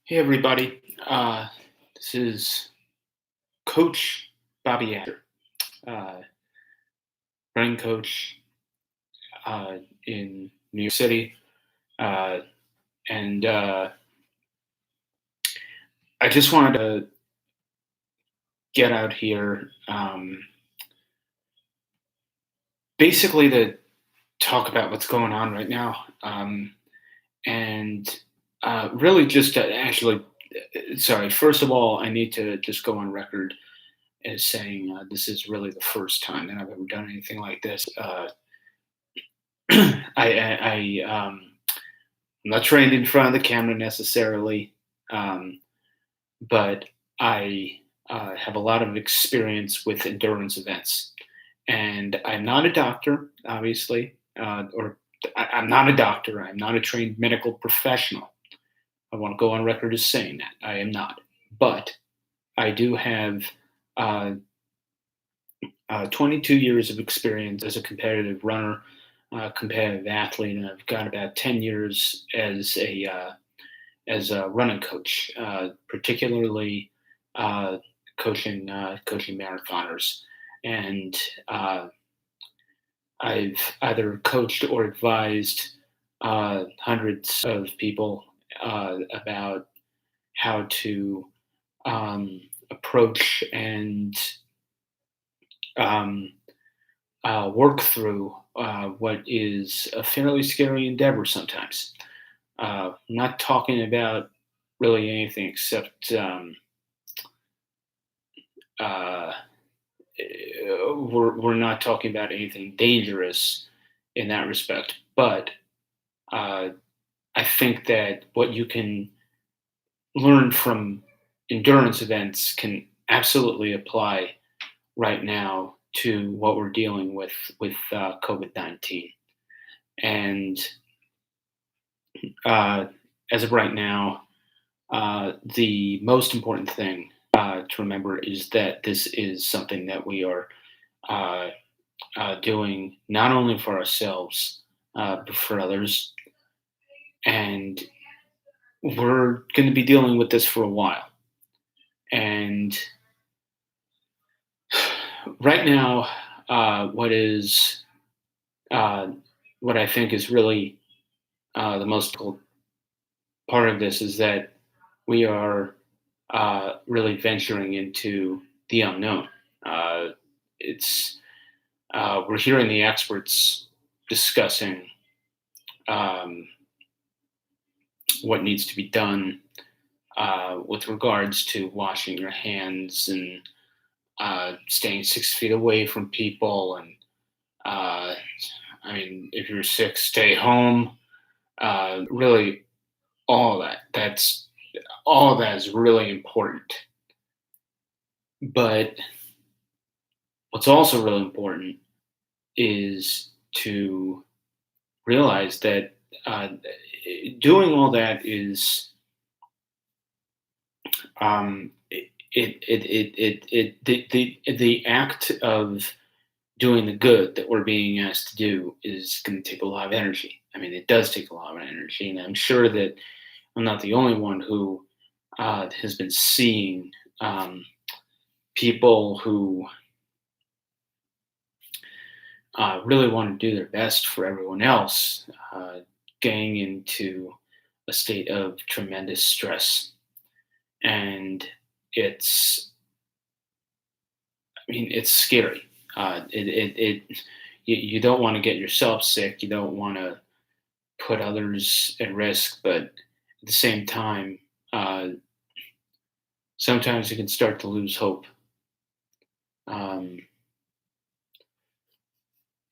Hey everybody, this is Coach Bobby Adder, uh, running coach uh, in New York City, uh, and I just wanted to get out here, basically to talk about what's going on right now, and really just to actually, sorry. First of all, I need to just go on record as saying this is really the first time that I've ever done anything like this. I'm not trained in front of the camera necessarily, um, but I have a lot of experience with endurance events. And I'm not a doctor, obviously, I'm not a doctor. I'm not a trained medical professional. I want to go on record as saying that. I am not. But I do have uh, 22 years of experience as a competitive runner, competitive athlete, and I've got about 10 years as a running coach, particularly uh, coaching marathoners. And I've either coached or advised hundreds of people about how to approach and um, work through what is a fairly scary endeavor sometimes. I'm not talking about really anything except uh, we're not talking about anything dangerous in that respect. But uh, I think that what you can learn from endurance events can absolutely apply right now to what we're dealing with COVID-19. And uh, as of right now, the most important thing to remember is that this is something that we are uh, doing not only for ourselves, but for others. And we're going to be dealing with this for a while. And right now, what is what I think is really the most difficult part of this is that we are really venturing into the unknown. Uh, it's We're hearing the experts discussing um, what needs to be done with regards to washing your hands and staying 6 feet away from people. And uh, I mean, if you're sick, stay home. Really, all that. All of that is really important. But what's also really important is to realize that uh, doing all that is the act of doing the good that we're being asked to do is going to take a lot of energy. I mean, it does take a lot of energy, and I'm sure that I'm not the only one who has been seeing people who really want to do their best for everyone else, getting into a state of tremendous stress. And it's, I mean, it's scary. You don't want to get yourself sick. You don't want to put others at risk. But at the same time, uh, sometimes you can start to lose hope. Um,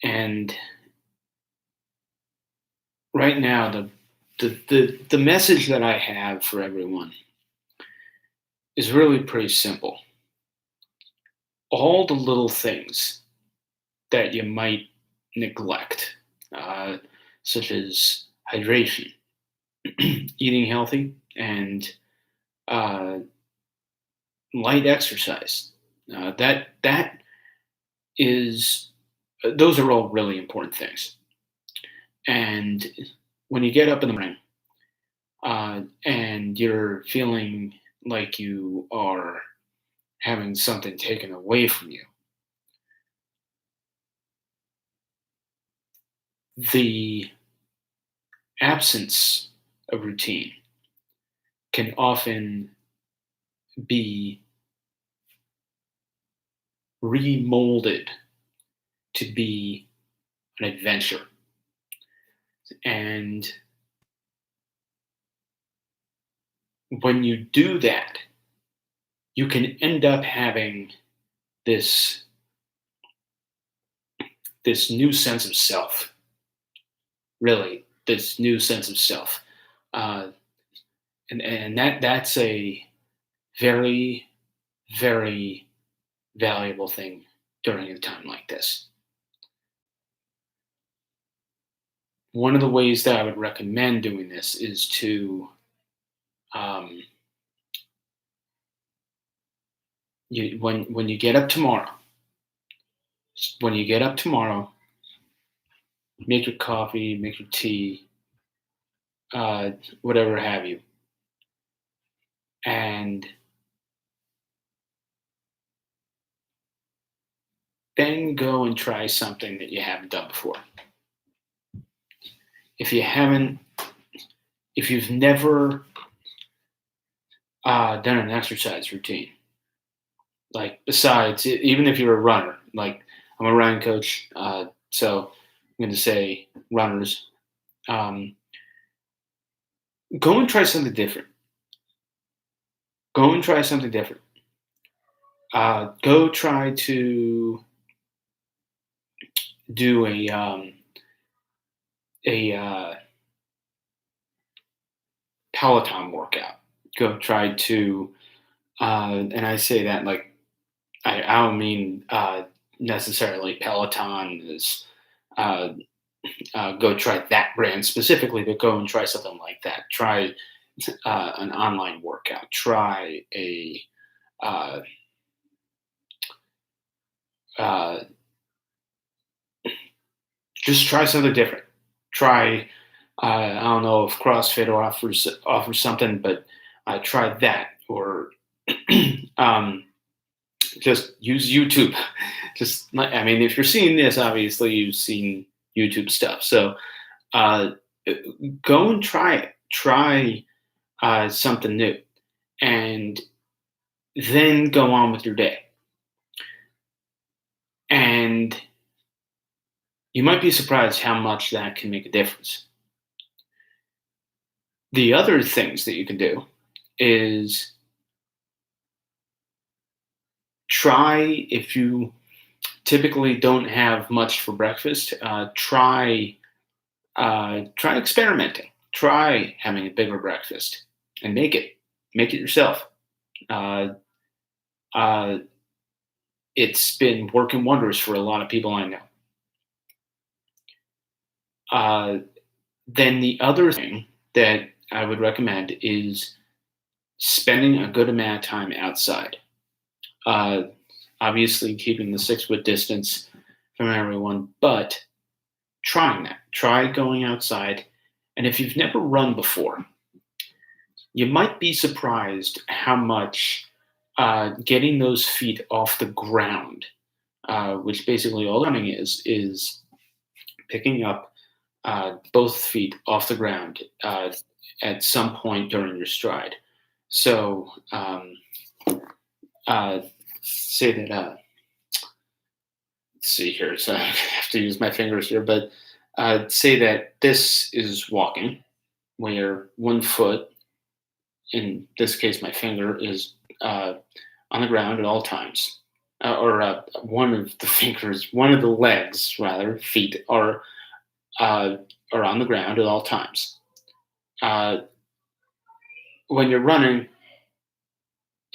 and right now, the message that I have for everyone is really pretty simple. All the little things that you might neglect, uh, such as hydration, eating healthy, and uh, light exercise. That is those are all really important things. And when you get up in the morning, and you're feeling like you are having something taken away from you, the absence of routine can often be remolded to be an adventure. And when you do that, you can end up having this this new sense of self. Really, this new sense of self, uh, and that's a very very valuable thing during a time like this. One of the ways that I would recommend doing this is to um, when you get up tomorrow, when you get up tomorrow, make your coffee, make your tea, uh, whatever have you, and then go and try something that you haven't done before. If you haven't, if you've never done an exercise routine, like besides, even if you're a runner, like I'm a running coach, so I'm going to say runners, um, go and try something different. Go and try something different. Go try to do a Peloton workout. Go try to, and I say that like I don't mean necessarily Peloton is uh, go try that brand specifically, but go and try something like that. Try an online workout. Try a uh, uh, just try something different. Try I don't know if CrossFit offers something, but try that or um, just use YouTube. Just I mean, if you're seeing this, obviously you've seen YouTube stuff. So uh, go and try it. Try something new, and then go on with your day. And you might be surprised how much that can make a difference. The other things that you can do is try if you typically don't have much for breakfast. Try experimenting. Try having a bigger breakfast and make it yourself. Uh, uh, it's been working wonders for a lot of people I know. Uh, then the other thing that I would recommend is spending a good amount of time outside. Uh, Obviously, keeping the 6 foot distance from everyone, but trying that. Try going outside. And if you've never run before, you might be surprised how much getting those feet off the ground, which basically all running is picking up both feet off the ground at some point during your stride. So, uh, say that. Let's see here. So I have to use my fingers here, but say that this is walking, where one foot, in this case my finger, is on the ground at all times, or one of the fingers, one of the legs, rather, feet uh, are on the ground at all times. Uh, when you're running,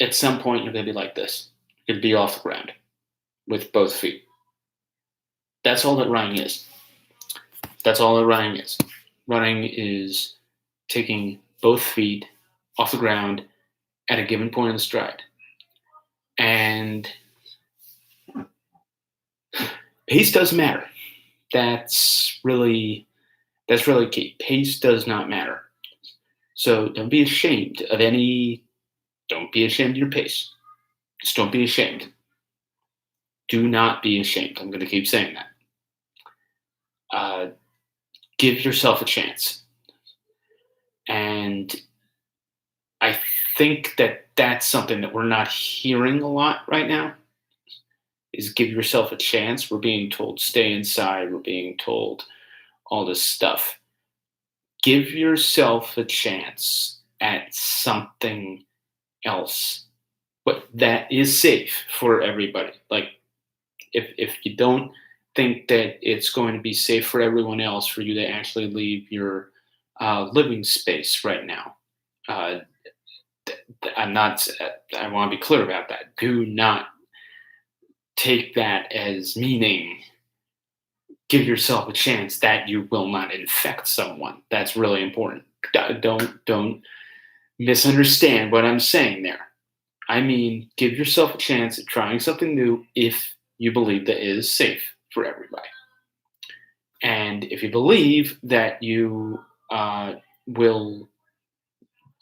at some point you're going to be like this. You're going to be off the ground with both feet. That's all that running is. That's all that running is. Running is taking both feet off the ground at a given point in the stride. And pace does matter. That's really key. Pace does not matter. So don't be ashamed of any. Don't be ashamed of your pace. Just don't be ashamed. Do not be ashamed. I'm going to keep saying that. Uh, give yourself a chance. And I think that that's something that we're not hearing a lot right now is give yourself a chance. We're being told stay inside. We're being told all this stuff. Give yourself a chance at something else, but that is safe for everybody. Like if you don't think that it's going to be safe for everyone else for you to actually leave your living space right now, uh, I'm not. I want to be clear about that. Do not take that as meaning give yourself a chance that you will not infect someone. That's really important. Don't misunderstand what I'm saying there. I mean, give yourself a chance at trying something new if you believe that it is safe for everybody. And if you believe that you will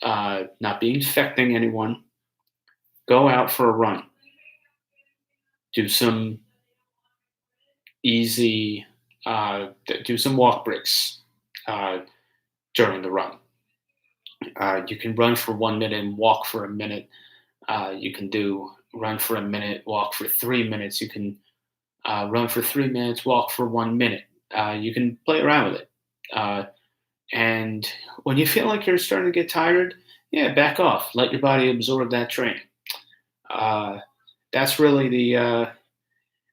not be infecting anyone, go out for a run. Do some easy, do some walk breaks uh, during the run. You can run for 1 minute and walk for a minute. You can do run for a minute, walk for 3 minutes. You can run for 3 minutes, walk for 1 minute. You can play around with it. Uh, and when you feel like you're starting to get tired, yeah, back off. Let your body absorb that training. Uh, that's really the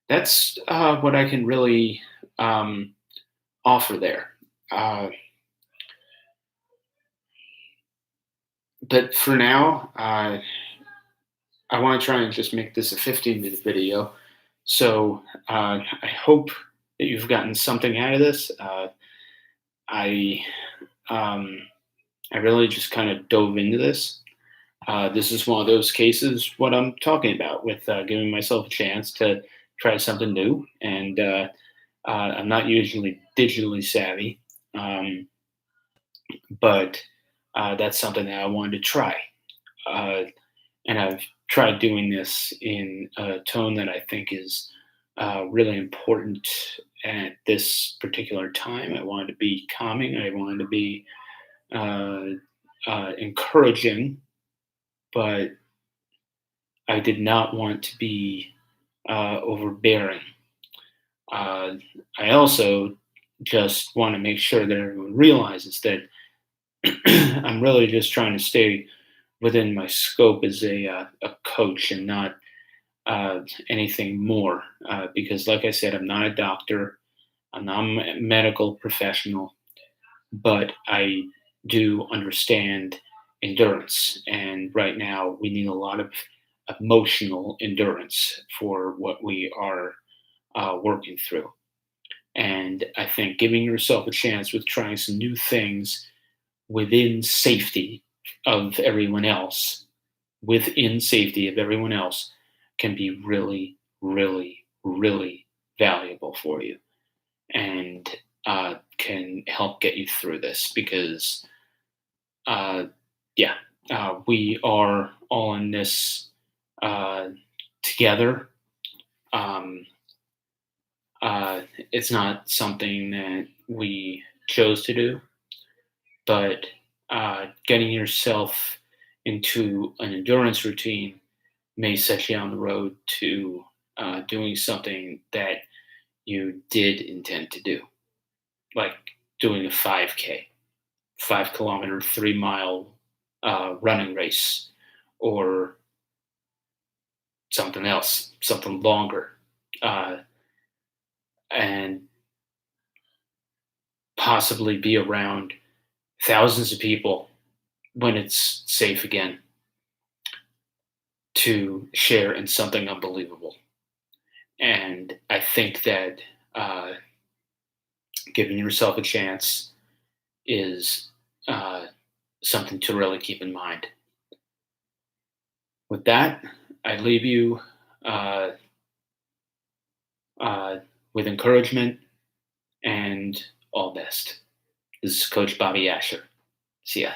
that's what I can really um, offer there. Uh, but for now, I want to try and just make this a 15-minute video. So I hope that you've gotten something out of this. I um, I really just kind of dove into this. This is one of those cases, what I'm talking about, with giving myself a chance to try something new. And I'm not usually digitally savvy, um, but that's something that I wanted to try. Uh, and I've tried doing this in a tone that I think is really important at this particular time. I wanted to be calming. I wanted to be uh, encouraging, but I did not want to be overbearing. Uh, I also just want to make sure that everyone realizes that I'm really just trying to stay within my scope as a coach and not anything more. Because, like I said, I'm not a doctor, I'm not a medical professional, but I do understand endurance. And right now, we need a lot of emotional endurance for what we are working through. And I think giving yourself a chance with trying some new things within safety of everyone else, within safety of everyone else, can be really, really, really valuable for you and can help get you through this because, uh, yeah, we are all in this uh, together. Um, it's not something that we chose to do, but getting yourself into an endurance routine may set you on the road to doing something that you did intend to do, like doing a 5K, 5 kilometer, 3 mile running race, or something else, something longer, uh, and possibly be around thousands of people when it's safe again to share in something unbelievable. And I think that uh, giving yourself a chance is uh, something to really keep in mind. With that, I leave you uh, uh, with encouragement and all best. This is Coach Bobby Asher. See ya.